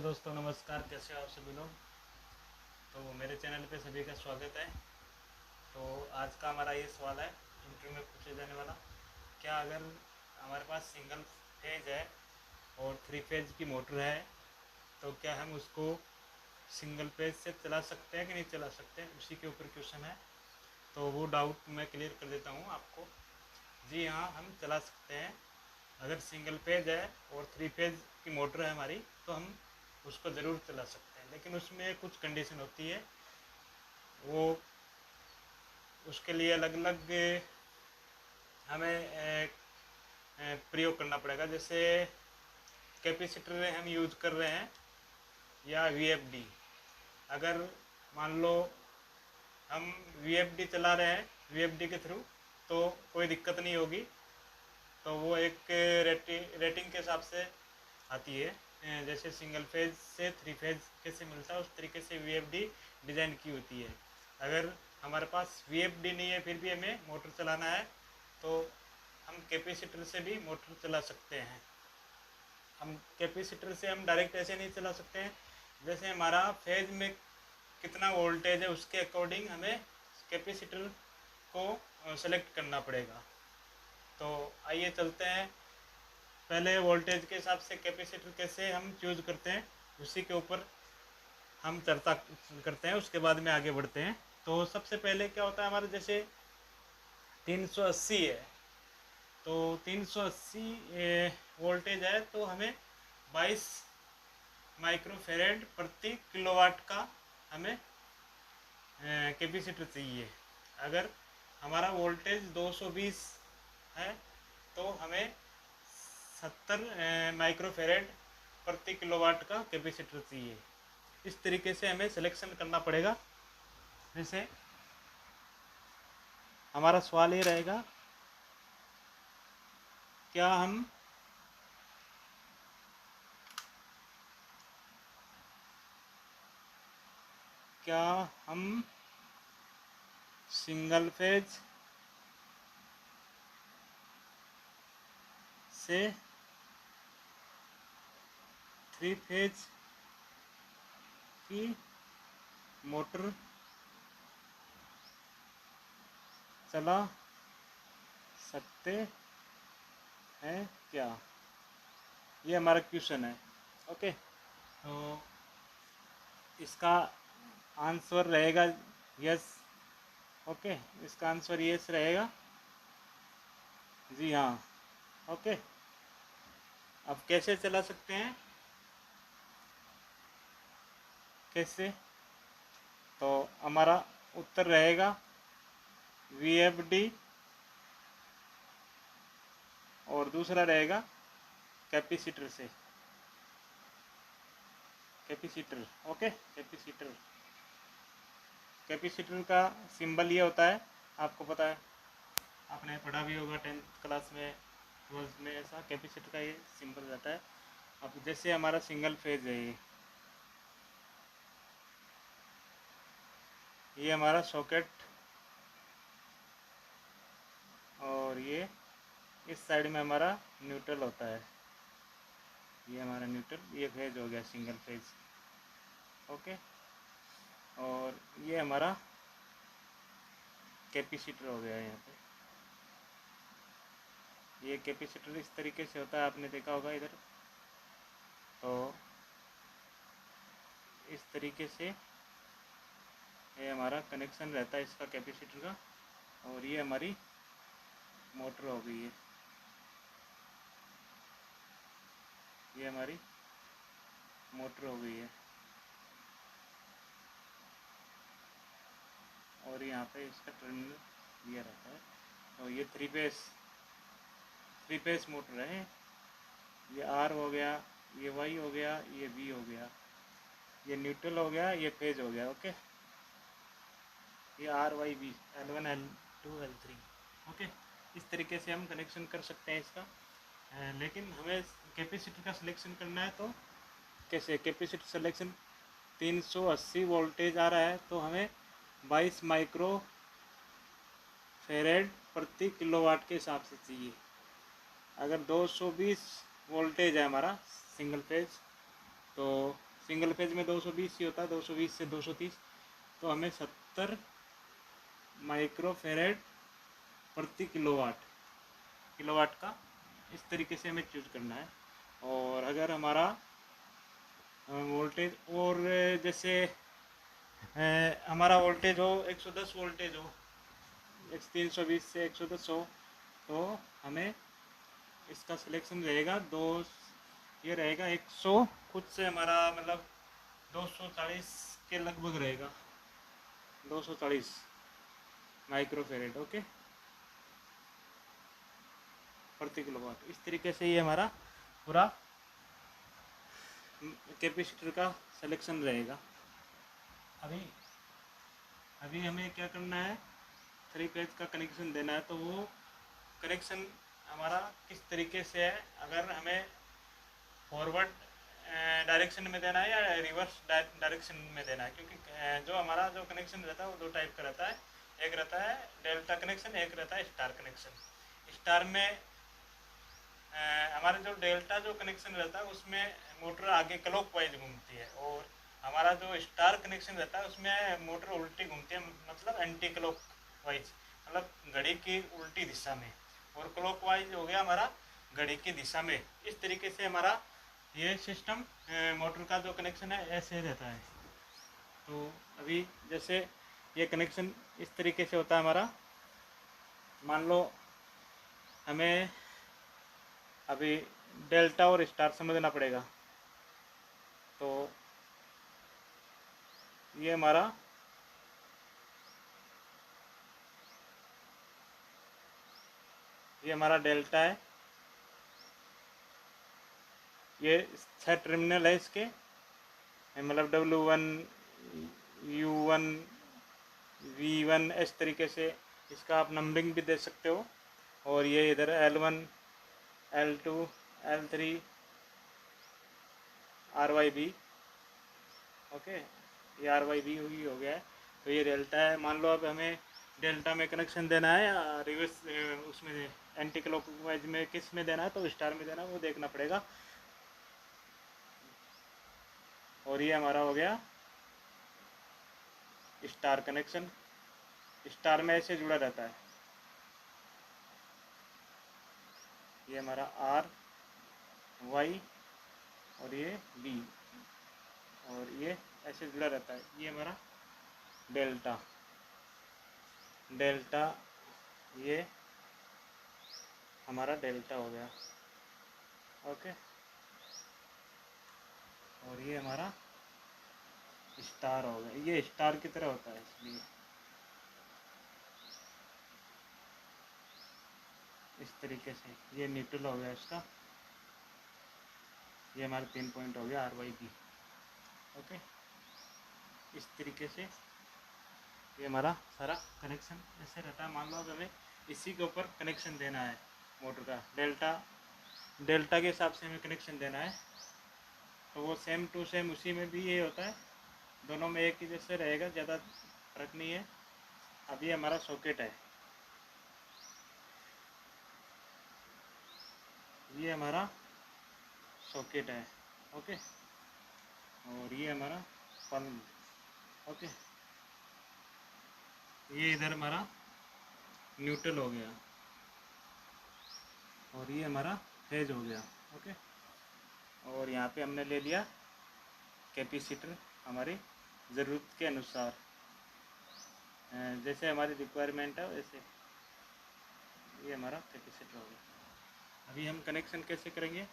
Hello दोस्तों, नमस्कार। कैसे हो आप सभी लोग। तो मेरे चैनल पे सभी का स्वागत है। तो आज का हमारा ये सवाल है इंटरव्यू में पूछे जाने वाला, क्या अगर हमारे पास सिंगल फेज है और थ्री फेज की मोटर है तो क्या हम उसको सिंगल फेज से चला सकते हैं कि नहीं चला सकते, उसी के ऊपर क्वेश्चन है। तो वो डाउट मैं क्लियर कर देता हूँ आपको। जी हाँ, हम चला सकते हैं। अगर सिंगल फेज है और थ्री फेज की मोटर है हमारी तो हम उसको ज़रूर चला सकते हैं, लेकिन उसमें कुछ कंडीशन होती है। वो उसके लिए अलग अलग हमें प्रयोग करना पड़ेगा। जैसे कैपेसिटर हम यूज कर रहे हैं या वीएफडी। अगर मान लो हम वीएफडी चला रहे हैं वीएफडी के थ्रू तो कोई दिक्कत नहीं होगी। तो वो एक रेटिंग के हिसाब से आती है। जैसे सिंगल फेज से थ्री फेज कैसे मिलता है उस तरीके से वीएफडी डिज़ाइन की होती है। अगर हमारे पास वीएफडी नहीं है फिर भी हमें मोटर चलाना है तो हम कैपेसिटर से भी मोटर चला सकते हैं। हम कैपेसिटर से हम डायरेक्ट ऐसे नहीं चला सकते हैं। जैसे हमारा फेज में कितना वोल्टेज है उसके अकॉर्डिंग हमें कैपेसिटर को सेलेक्ट करना पड़ेगा। तो आइए चलते हैं, पहले वोल्टेज के हिसाब से कैपेसिटर कैसे हम चूज करते हैं उसी के ऊपर हम चर्चा करते हैं, उसके बाद में आगे बढ़ते हैं। तो सबसे पहले क्या होता है हमारे, जैसे 380 है तो 380 वोल्टेज है तो हमें 22 माइक्रोफेरेड प्रति किलोवाट का हमें कैपेसिटर चाहिए। अगर हमारा वोल्टेज 220 है तो हमें 70 माइक्रोफेरेड प्रति किलोवाट का कैपेसिटर चाहिए। इस तरीके से हमें सिलेक्शन करना पड़ेगा। जैसे हमारा सवाल ये रहेगा, क्या हम सिंगल फेज से थ्री फेज की मोटर चला सकते हैं क्या, ये हमारा क्वेश्चन है। ओके, तो इसका आंसर रहेगा यस। ओके, इसका आंसर यस रहेगा। जी हाँ। ओके, अब कैसे चला सकते हैं, कैसे, तो हमारा उत्तर रहेगा वीएफडी और दूसरा रहेगा कैपेसिटर से। Capacitor, okay, capacitor. कैपेसिटर का सिंबल ये होता है, आपको पता है, आपने पढ़ा भी होगा 10th क्लास में, 12th में, ऐसा कैपेसिटर का ये सिंबल रहता है। अब जैसे हमारा सिंगल फेज है, ये हमारा सॉकेट और ये इस साइड में हमारा न्यूट्रल होता है। ये हमारा न्यूट्रल, ये फेज हो गया सिंगल फेज। ओके, और ये हमारा कैपेसिटर हो गया। यहाँ पे ये कैपेसिटर इस तरीके से होता है, आपने देखा होगा इधर। तो इस तरीके से ये हमारा कनेक्शन रहता है इसका कैपेसिटर का, और ये हमारी मोटर हो गई है। ये हमारी मोटर हो गई है, और यहाँ पे इसका टर्मिनल दिया रहता है। तो ये थ्री फेस मोटर है। ये आर हो गया, ये वाई हो गया, ये वी हो गया, ये न्यूट्रल हो गया, ये फेज हो गया। ओके, ये R why we, L1 L2 L3। Okay, इस तरीके से हम कनेक्शन कर सकते हैं इसका। लेकिन हमें कैपेसिटर का सिलेक्शन करना है तो कैसे, कैपेसिटर सिलेक्शन 380 वोल्टेज आ रहा है तो हमें 22 माइक्रो फेरेड प्रति किलोवाट के हिसाब से चाहिए। अगर 220 वोल्टेज है हमारा सिंगल फेज तो सिंगल फेज में 220 ही होता है, 220 से 230, तो हमें 70 माइक्रोफेरेड प्रति किलोवाट का इस तरीके से हमें चूज करना है। और अगर हमारा वोल्टेज और जैसे हमारा वोल्टेज हो 110 वोल्टेज हो, 320 से 110 हो, तो हमें इसका सिलेक्शन रहेगा ये रहेगा 100 खुद से हमारा मतलब 240 के लगभग रहेगा, 240 माइक्रोफेरेड ओके प्रति किलोवाट। इस तरीके से ये हमारा पूरा कैपेसिटर का सिलेक्शन रहेगा। अभी हमें क्या करना है, 3 फेज का कनेक्शन देना है, तो वो कनेक्शन हमारा किस तरीके से है, अगर हमें फॉरवर्ड डायरेक्शन में देना है या रिवर्स डायरेक्शन में देना है, क्योंकि जो हमारा जो कनेक्शन रहता है वो 2 टाइप का रहता है, एक रहता है डेल्टा कनेक्शन, एक रहता है स्टार कनेक्शन। स्टार में हमारे जो डेल्टा जो कनेक्शन रहता है उसमें मोटर आगे क्लॉकवाइज घूमती है, और हमारा जो स्टार कनेक्शन रहता है उसमें मोटर उल्टी घूमती है, मतलब एंटी क्लॉकवाइज, मतलब घड़ी की उल्टी दिशा में, और क्लॉकवाइज हो गया हमारा घड़ी की दिशा में। इस तरीके से हमारा ये सिस्टम मोटर का जो कनेक्शन है ऐसे रहता है। तो अभी जैसे ये कनेक्शन इस तरीके से होता है हमारा, मान लो हमें अभी डेल्टा और स्टार समझना पड़ेगा। तो ये हमारा डेल्टा है, ये 6 टर्मिनल है इसके, मतलब W1 U1 V1 इस तरीके से इसका आप नंबरिंग भी दे सकते हो। और ये इधर L1 L2 L3 RYB okay, ये RYB ही हो गया है। तो ये डेल्टा है। मान लो अब हमें डेल्टा में कनेक्शन देना है या रिवर्स उसमें एंटी क्लॉकवाइज में किस में देना है, तो स्टार में देना है, वो देखना पड़ेगा। और ये हमारा हो गया स्टार कनेक्शन, स्टार में ऐसे जुड़ा रहता है, ये हमारा R Y और ये B, और ये ऐसे जुड़ा रहता है, ये हमारा डेल्टा ये हमारा डेल्टा हो गया ओके। और ये हमारा स्टार हो गया, ये स्टार की तरह होता है, इसलिए इस तरीके से ये न्यूट्रल हो गया इसका। ये हमारे 3 पॉइंट हो गया RYB ओके। इस तरीके से ये हमारा सारा कनेक्शन ऐसे रहता है। मान लो अगर हमें इसी के ऊपर कनेक्शन देना है मोटर का, डेल्टा के हिसाब से हमें कनेक्शन देना है, तो वो सेम टू सेम उसी में भी ये होता है, दोनों में एक ही जैसे रहेगा, ज़्यादा फर्क नहीं है। अब ये हमारा सॉकेट है, ये हमारा सॉकेट है ओके। और ये हमारा पल्ब ओके, ये इधर हमारा न्यूट्रल हो गया, और ये हमारा फेज हो गया ओके। और यहाँ पे हमने ले लिया कैपेसिटर हमारी ज़रूरत के अनुसार, जैसे हमारी रिक्वायरमेंट है वैसे ये हमारा कैपेसिटर हो गया। अभी हम कनेक्शन कैसे करेंगे,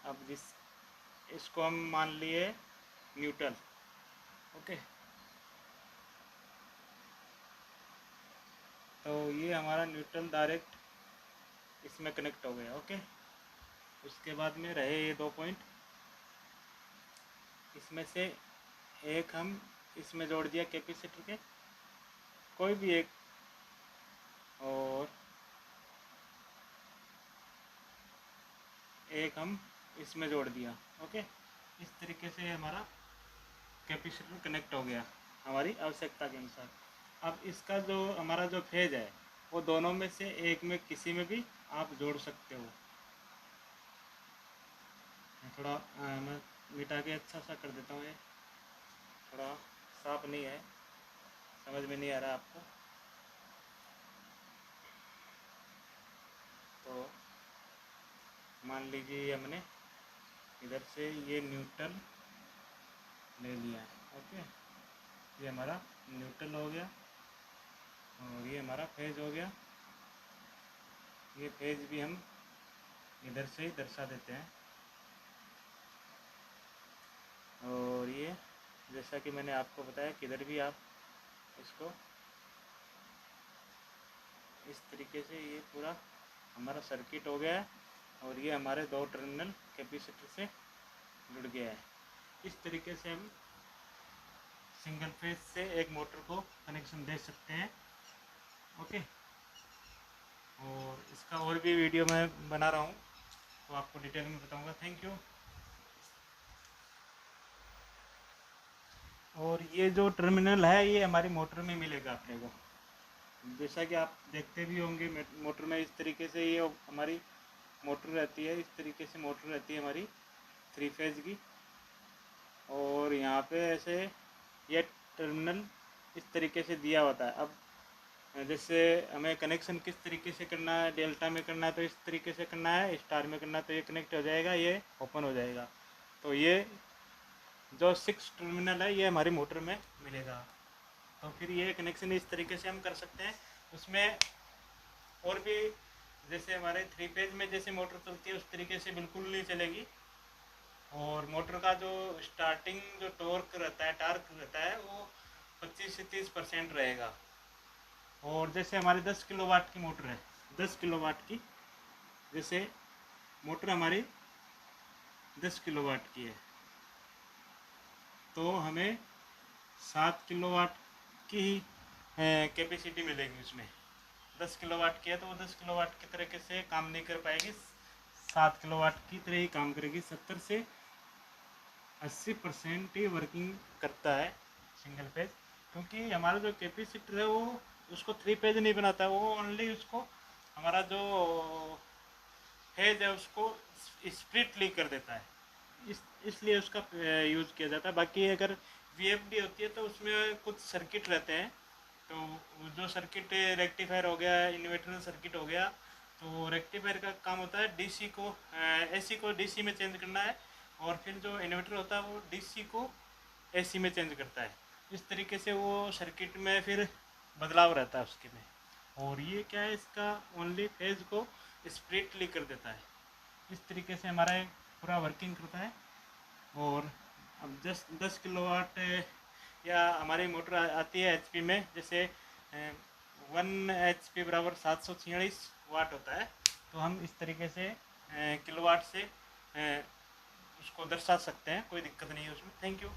अब इसको हम मान लिए न्यूट्रल ओके। तो ये हमारा न्यूट्रल डायरेक्ट इसमें कनेक्ट हो गया ओके। उसके बाद में रहे ये 2 पॉइंट, इसमें से एक हम इसमें जोड़ दिया कैपेसिटर के, कोई भी एक, और एक हम इसमें जोड़ दिया ओके। इस तरीके से हमारा कैपेसिटर कनेक्ट हो गया हमारी आवश्यकता के अनुसार। अब इसका जो हमारा जो फेज है वो दोनों में से एक में किसी में भी आप जोड़ सकते हो। थोड़ा मैं मिटा के अच्छा सा कर देता हूँ। ये थोड़ा साफ नहीं है, समझ में नहीं आ रहा आपको। तो मान लीजिए हमने इधर से ये न्यूट्रल ले लिया है। ओके, ये हमारा न्यूट्रल हो गया और ये हमारा फेज हो गया। ये फेज भी हम इधर से ही दर्शा देते हैं। और ये जैसा कि मैंने आपको बताया किधर भी आप इसको इस तरीके से, ये पूरा हमारा सर्किट हो गया है और ये हमारे 2 टर्मिनल कैपेसिटर से जुड़ गया है। इस तरीके से हम सिंगल फेज से एक मोटर को कनेक्शन दे सकते हैं। ओके, और इसका और भी वीडियो मैं बना रहा हूँ तो आपको डिटेल में बताऊँगा। Thank you. और ये जो टर्मिनल है ये हमारी मोटर में मिलेगा अपने को। जैसा कि आप देखते भी होंगे मोटर में इस तरीके से ये हमारी मोटर रहती है, इस तरीके से मोटर रहती है हमारी 3 फेज की। और यहाँ पे ऐसे ये टर्मिनल इस तरीके से दिया होता है। अब जैसे हमें कनेक्शन किस तरीके से करना है, डेल्टा में करना है तो इस तरीके से करना है, स्टार में करना है तो ये कनेक्ट हो जाएगा, ये ओपन हो जाएगा। तो ये जो 6 टर्मिनल है ये हमारी मोटर में मिलेगा। तो फिर ये कनेक्शन इस तरीके से हम कर सकते हैं। उसमें और भी जैसे हमारे 3 फेज में जैसे मोटर चलती है उस तरीके से बिल्कुल नहीं चलेगी। और मोटर का जो स्टार्टिंग जो टॉर्क रहता है, टार्क रहता है, वो 25 से 30% रहेगा। और जैसे हमारी 10 किलोवाट की मोटर है, 10 किलोवाट की, जैसे मोटर हमारी 10 किलोवाट की है तो हमें 7 किलोवाट की ही कैपेसिटी मिलेगी। उसमें 10 किलोवाट की है तो वो 10 किलोवाट की तरीके से काम नहीं कर पाएगी, 7 किलोवाट की तरह ही काम करेगी। 70 से 80% ही वर्किंग करता है सिंगल पेज, क्योंकि हमारा जो कैपेसिटर है वो उसको 3 पेज नहीं बनाता है, वो ओनली उसको हमारा जो फेज है उसको स्प्लिटली कर देता है, इसलिए उसका यूज़ किया जाता है। बाकी अगर वीएफडी होती है तो उसमें कुछ सर्किट रहते हैं, तो जो सर्किट रेक्टिफायर हो गया, इन्वर्टर सर्किट हो गया, तो रेक्टिफायर का काम होता है डीसी को एसी को डीसी में चेंज करना है, और फिर जो इन्वर्टर होता है वो डीसी को एसी में चेंज करता है। इस तरीके से वो सर्किट में फिर बदलाव रहता है उसके में। और ये क्या है, इसका ओनली फेज को स्प्लिटली कर देता है। इस तरीके से हमारा पूरा वर्किंग करता है। और अब 10 किलोवाट या हमारी मोटर आती है एचपी में, जैसे 1 एचपी बराबर 746 वाट होता है। तो हम इस तरीके से किलोवाट से उसको दर्शा सकते हैं, कोई दिक्कत नहीं है उसमें। Thank you.